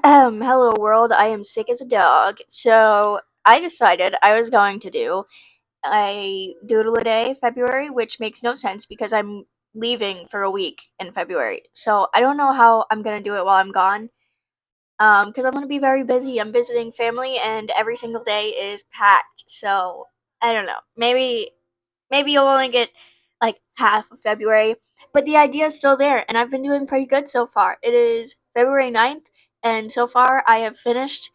Hello world, I am sick as a dog. So I decided I was going to do a doodle a day February, which makes no sense because I'm leaving for a week in February. So I don't know how I'm gonna do it while I'm gone. Because I'm gonna be very busy. I'm visiting family and every single day is packed. So I don't know. Maybe you'll only get like half of February, but the idea is still there, and I've been doing pretty good so far. It is February 9th, and so far I have finished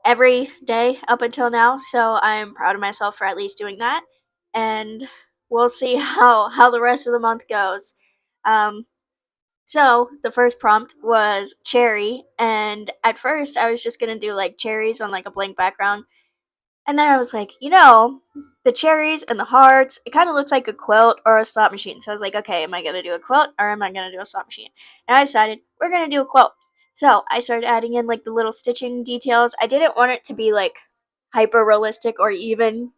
every day up until now, so I'm proud of myself for at least doing that, and we'll see how the rest of the month goes. Um, so the first prompt was cherry, and at first I was just gonna do like cherries on like a blank background, and then I was like, the cherries and the hearts, it kind of looks like a quilt or a slot machine. So I was like, okay, am I going to do a quilt or am I going to do a slot machine? And I decided we're going to do a quilt. So I started adding in like the little stitching details. I didn't want it to be like hyper realistic or even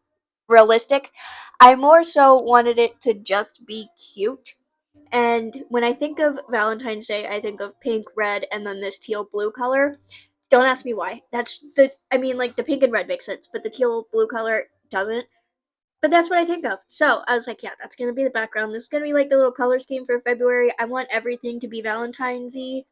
realistic. I more so wanted it to just be cute. And when I think of Valentine's Day, I think of pink, red, and then this teal blue color. Don't ask me why. Like the pink and red makes sense, but the teal blue color doesn't. But that's what I think of. So I was like, yeah, that's gonna be the background. This is gonna be like the little color scheme for February. I want everything to be Valentine's y.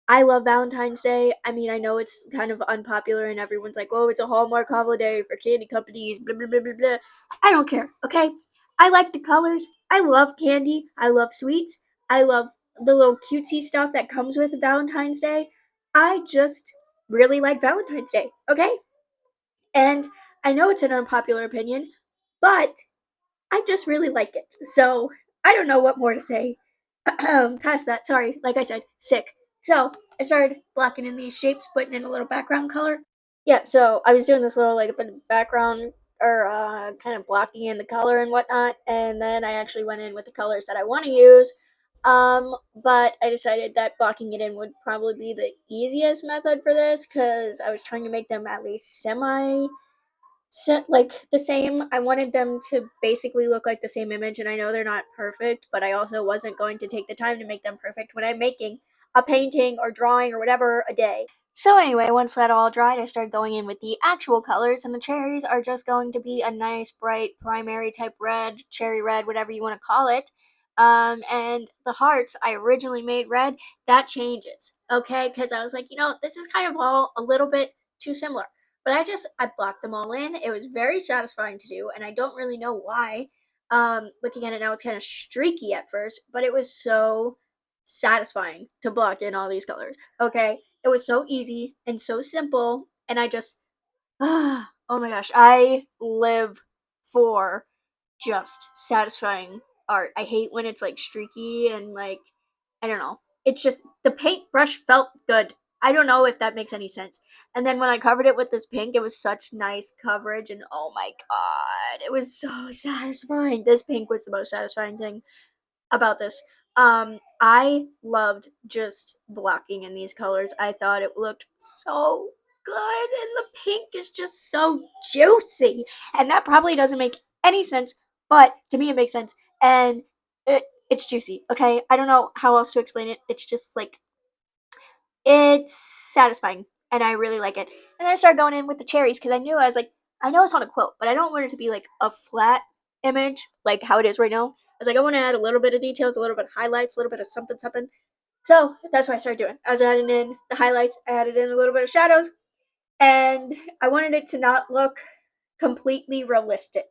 I love Valentine's Day. I mean, I know it's kind of unpopular and everyone's like, oh, it's a Hallmark holiday for candy companies, blah, blah, blah, blah, blah. I don't care, okay? I like the colors. I love candy. I love sweets. I love the little cutesy stuff that comes with Valentine's Day. I just really like Valentine's Day, okay? And I know it's an unpopular opinion, but I just really like it. So I don't know what more to say. Past that, sorry, like I said, sick. So I started blocking in these shapes, putting in a little background color. Yeah, so I was doing this little like a bit of background or kind of blocking in the color and whatnot, and then I actually went in with the colors that I want to use. But I decided that blocking it in would probably be the easiest method for this because I was trying to make them at least semi like the same. I wanted them to basically look like the same image, and I know they're not perfect, but I also wasn't going to take the time to make them perfect when I'm making a painting or drawing or whatever a day. So anyway, once that all dried, I started going in with the actual colors, and the cherries are just going to be a nice bright primary type red, cherry red, whatever you want to call it. And the hearts I originally made red, that changes, okay? Because I was like, this is kind of all a little bit too similar. But I blocked them all in. It was very satisfying to do, and I don't really know why. Looking at it now, it's kind of streaky at first, but it was so satisfying to block in all these colors. Okay, it was so easy and so simple, and I just, oh my gosh, I live for just satisfying art. I hate when it's like streaky and like, I don't know. It's just the paintbrush felt good. I don't know if that makes any sense. And then when I covered it with this pink, it was such nice coverage, and oh my god, it was so satisfying. This pink was the most satisfying thing about this. I loved just blocking in these colors. I thought it looked so good, and the pink is just so juicy. And that probably doesn't make any sense, but to me it makes sense. And it's juicy, okay? I don't know how else to explain it. It's just like it's satisfying, and I really like it. And then I started going in with the cherries because I was like, I know it's on a quilt, but I don't want it to be like a flat image like how it is right now. I was like, I want to add a little bit of details, a little bit of highlights, a little bit of something, something. So that's what I started doing. I was adding in the highlights, I added in a little bit of shadows, and I wanted it to not look completely realistic,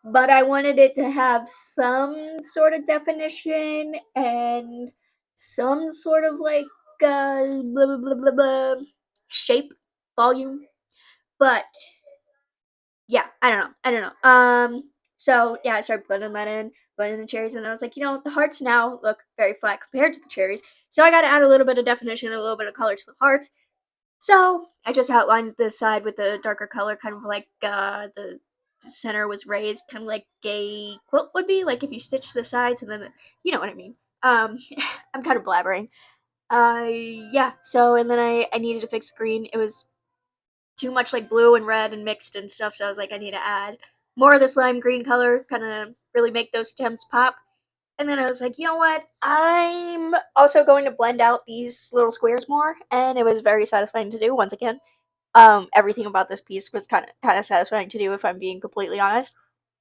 but I wanted it to have some sort of definition and some sort of like blah blah blah blah blah shape, volume. But yeah, I don't know. So yeah, I started blending that in, blending the cherries, and I was like, the hearts now look very flat compared to the cherries. So I got to add a little bit of definition, a little bit of color to the hearts. So I just outlined this side with a darker color, kind of like the center was raised, kind of like a quilt would be, like if you stitch the sides and then you know what I mean. I'm kind of blabbering. Yeah. So and then I needed to fix green. It was too much like blue and red and mixed and stuff. So I was like, I need to add more of this lime green color, kind of really make those stems pop. And then I was like, you know what? I'm also going to blend out these little squares more, and it was very satisfying to do. Once again, everything about this piece was kind of satisfying to do, if I'm being completely honest.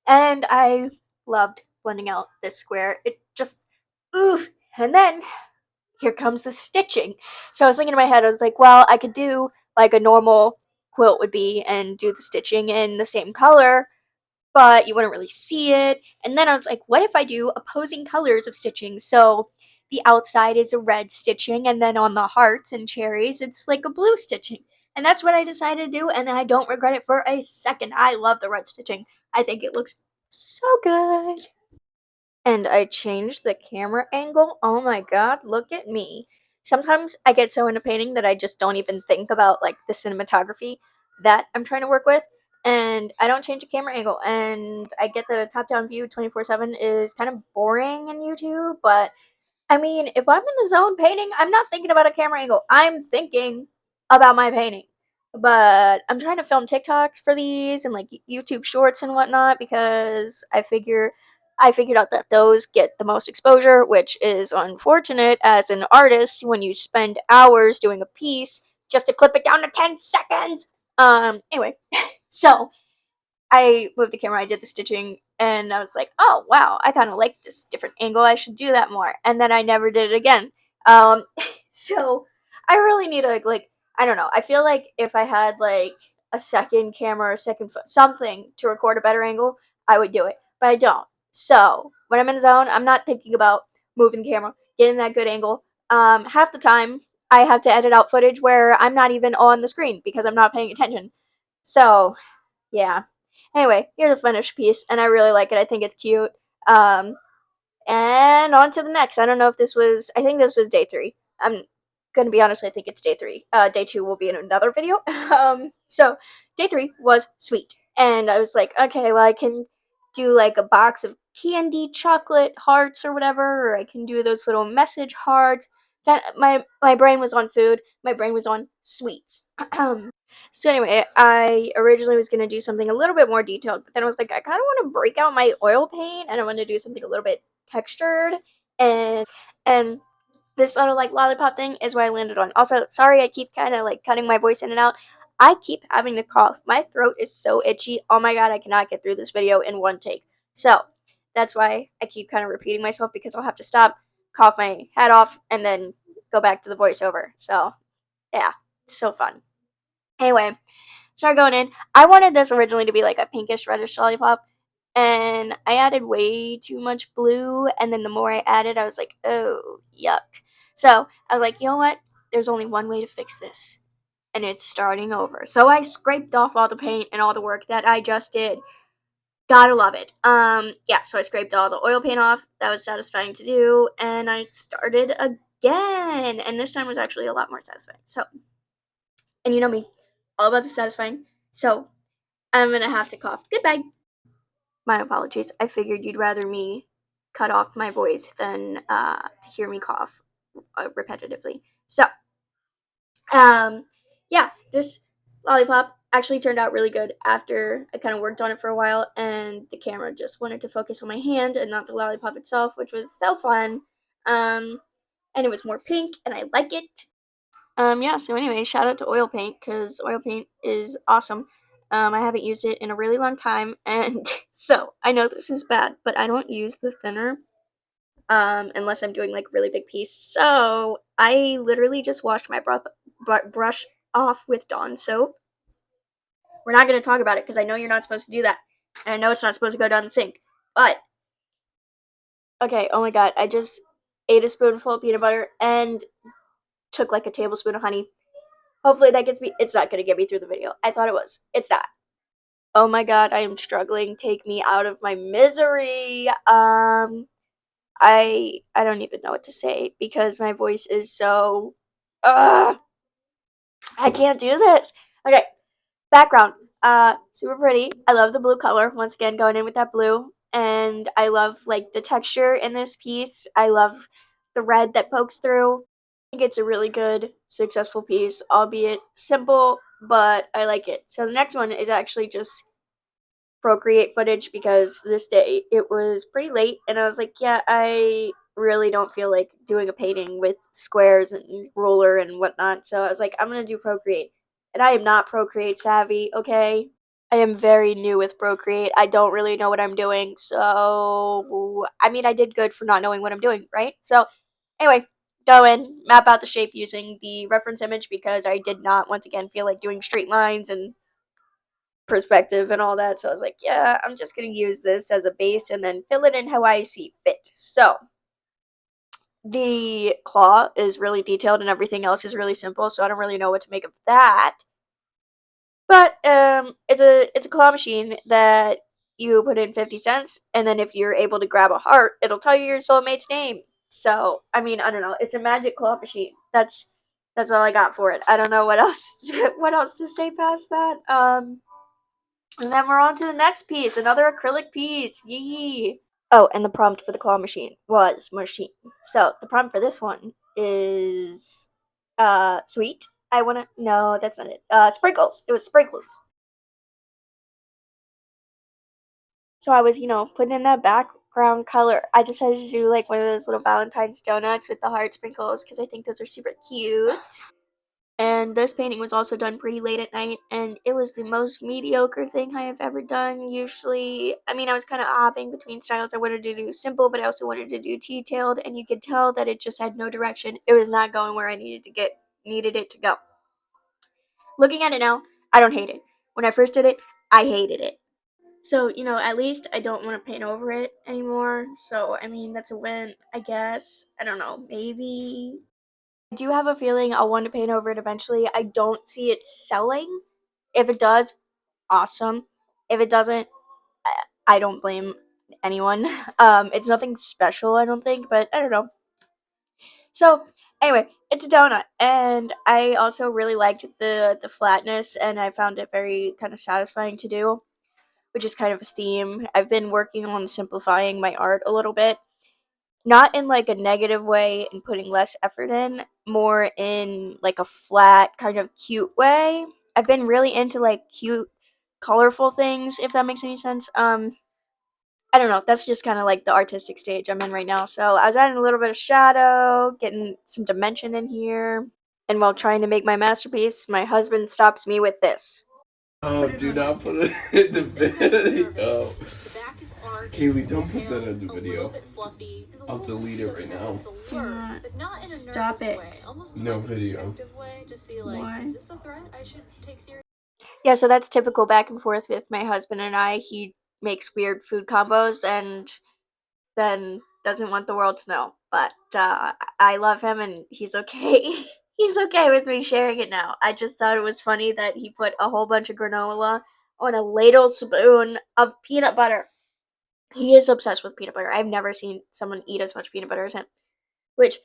And I loved blending out this square. It just, oof. And then here comes the stitching. So I was thinking in my head, I was like, well, I could do like a normal quilt would be and do the stitching in the same color, but you wouldn't really see it. And then I was like, what if I do opposing colors of stitching? So the outside is a red stitching, and then on the hearts and cherries, it's like a blue stitching. And that's what I decided to do, and I don't regret it for a second. I love the red stitching. I think it looks so good. And I changed the camera angle. Oh my god, look at me. Sometimes I get so into painting that I just don't even think about like the cinematography that I'm trying to work with. And I don't change the camera angle. And I get that a top down view 24/7 is kind of boring in YouTube, but I mean, if I'm in the zone painting, I'm not thinking about a camera angle. I'm thinking about my painting. But I'm trying to film TikToks for these and like YouTube shorts and whatnot because I figured out that those get the most exposure, which is unfortunate as an artist when you spend hours doing a piece just to clip it down to 10 seconds. Anyway, so I moved the camera, I did the stitching, and I was like, oh wow, I kind of like this different angle. I should do that more. And then I never did it again. Um, so I really need to like I don't know. I feel like if I had like a second camera or a second something to record a better angle, I would do it. But I don't. So when I'm in the zone, I'm not thinking about moving the camera, getting that good angle. Half the time I have to edit out footage where I'm not even on the screen because I'm not paying attention. So yeah. Anyway, here's a finished piece, and I really like it. I think it's cute. Um, and on to the next. I don't know if this was. I think this was day 3. I'm gonna be honest. I think it's day 3. Day 2 will be in another video. So day 3 was sweet, and I was like, okay, well, I can do like a box of candy chocolate hearts or whatever, or I can do those little message hearts. That my brain was on food. My brain was on sweets. So anyway, I originally was gonna do something a little bit more detailed, but then I was like, I kind of want to break out my oil paint, and I want to do something a little bit textured, and this little like lollipop thing is where I landed on. Also, sorry, I keep kind of like cutting my voice in and out. I keep having to cough. My throat is so itchy. Oh my god, I cannot get through this video in one take. So that's why I keep kind of repeating myself because I'll have to stop, cough my head off, and then go back to the voiceover. So yeah, it's so fun. Anyway, started going in. I wanted this originally to be like a pinkish reddish lollipop, and I added way too much blue. And then the more I added, I was like, oh, yuck. So I was like, you know what? There's only one way to fix this, and it's starting over. So I scraped off all the paint and all the work that I just did. Gotta love it. Yeah, so I scraped all the oil paint off. That was satisfying to do, and I started again. And this time was actually a lot more satisfying. So, and you know me, all about the satisfying. So I'm gonna have to cough. Goodbye. My apologies. I figured you'd rather me cut off my voice than to hear me cough repetitively. So, um, yeah, this lollipop actually turned out really good after I kind of worked on it for a while, and the camera just wanted to focus on my hand and not the lollipop itself, which was so fun. Um, and it was more pink, and I like it. Yeah, so anyway, shout out to oil paint because oil paint is awesome. I haven't used it in a really long time, and so I know this is bad, but I don't use the thinner unless I'm doing like really big piece. So I literally just washed my brush off with Dawn soap. We're not going to talk about it because I know you're not supposed to do that, and I know it's not supposed to go down the sink. But okay, oh my god, I just ate a spoonful of peanut butter and took like a tablespoon of honey. Hopefully that gets me. It's not going to get me through the video. I thought it was. It's not. Oh my god, I am struggling. Take me out of my misery. I don't even know what to say because my voice is so. Ugh, I can't do this. Okay, background. Super pretty. I love the blue color. Once again, going in with that blue, and I love like the texture in this piece. I love the red that pokes through. I think it's a really good, successful piece, albeit simple, but I like it. So the next one is actually just Procreate footage because this day it was pretty late and I was like, yeah, I really don't feel like doing a painting with squares and ruler and whatnot. So I was like, I'm gonna do Procreate. And I am not Procreate savvy, okay? I am very new with Procreate. I don't really know what I'm doing. So, I mean, I did good for not knowing what I'm doing, right? So, anyway, go in, map out the shape using the reference image because I did not, once again, feel like doing straight lines and perspective and all that. So I was like, yeah, I'm just going to use this as a base and then fill it in how I see fit. So the claw is really detailed and everything else is really simple. So I don't really know what to make of that. But it's a claw machine that you put in 50 cents, and then if you're able to grab a heart, it'll tell you your soulmate's name. So I mean, I don't know. It's a magic claw machine. That's all I got for it. I don't know what else what else to say past that. And then we're on to the next piece, another acrylic piece. Yee. Oh, and the prompt for the claw machine was machine. So the prompt for this one is sweet. I wanna no, that's not it. Sprinkles. It was sprinkles. So I was, putting in that background color. I decided to do like one of those little Valentine's donuts with the heart sprinkles because I think those are super cute. And this painting was also done pretty late at night, and it was the most mediocre thing I have ever done. Usually, I mean, I was kind of hopping between styles. I wanted to do simple, but I also wanted to do detailed, and you could tell that it just had no direction. It was not going where I needed it to go. Looking at it now, I don't hate it. When I first did it, I hated it. So, at least I don't want to paint over it anymore. So, I mean, that's a win, I guess. I don't know, maybe. I do have a feeling I'll want to paint over it eventually. I don't see it selling. If it does, awesome. If it doesn't, I don't blame anyone. It's nothing special, I don't think, but I don't know. So, anyway, it's a donut, and I also really liked the flatness, and I found it very kind of satisfying to do, which is kind of a theme. I've been working on simplifying my art a little bit, not in like a negative way and putting less effort in, more in like a flat, kind of cute way. I've been really into like cute, colorful things, if that makes any sense. I don't know. That's just kind of like the artistic stage I'm in right now. So I was adding a little bit of shadow, getting some dimension in here. And while trying to make my masterpiece, my husband stops me with this. Oh, do not put it in the video. Kaylee, don't put that in the video. I'll delete it right now. Stop it. No video. Why? Yeah, so that's typical back and forth with my husband and I. He makes weird food combos and then doesn't want the world to know. But I love him and he's okay. He's okay with me sharing it now. I just thought it was funny that he put a whole bunch of granola on a ladle spoon of peanut butter. He is obsessed with peanut butter. I've never seen someone eat as much peanut butter as him. Which,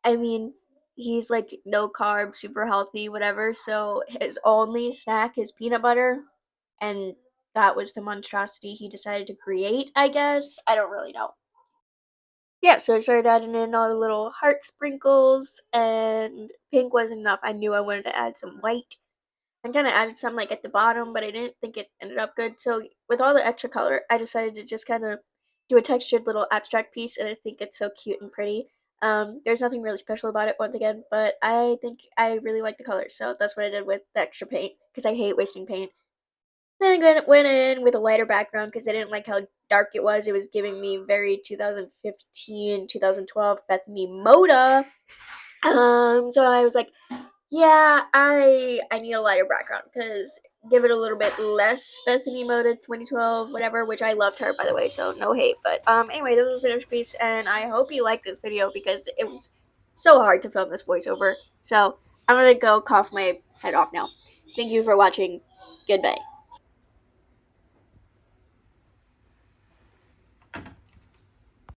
I mean, he's like no carb, super healthy, whatever. So his only snack is peanut butter. And that was the monstrosity he decided to create, I guess. I don't really know. Yeah, so I started adding in all the little heart sprinkles, and pink wasn't enough. I knew I wanted to add some white. I kind of added some like at the bottom, but I didn't think it ended up good. So with all the extra color, I decided to just kind of do a textured little abstract piece, and I think it's so cute and pretty. There's nothing really special about it once again, but I think I really like the colors, so that's what I did with the extra paint because I hate wasting paint. Then I went in with a lighter background because I didn't like how dark it was. It was giving me very 2015, 2012 Bethany Moda. So I was like, yeah, I need a lighter background because give it a little bit less Bethany Moda 2012, whatever, which I loved her by the way, so no hate. But anyway, this was the finished piece, and I hope you liked this video because it was so hard to film this voiceover. So I'm gonna go cough my head off now. Thank you for watching. Goodbye.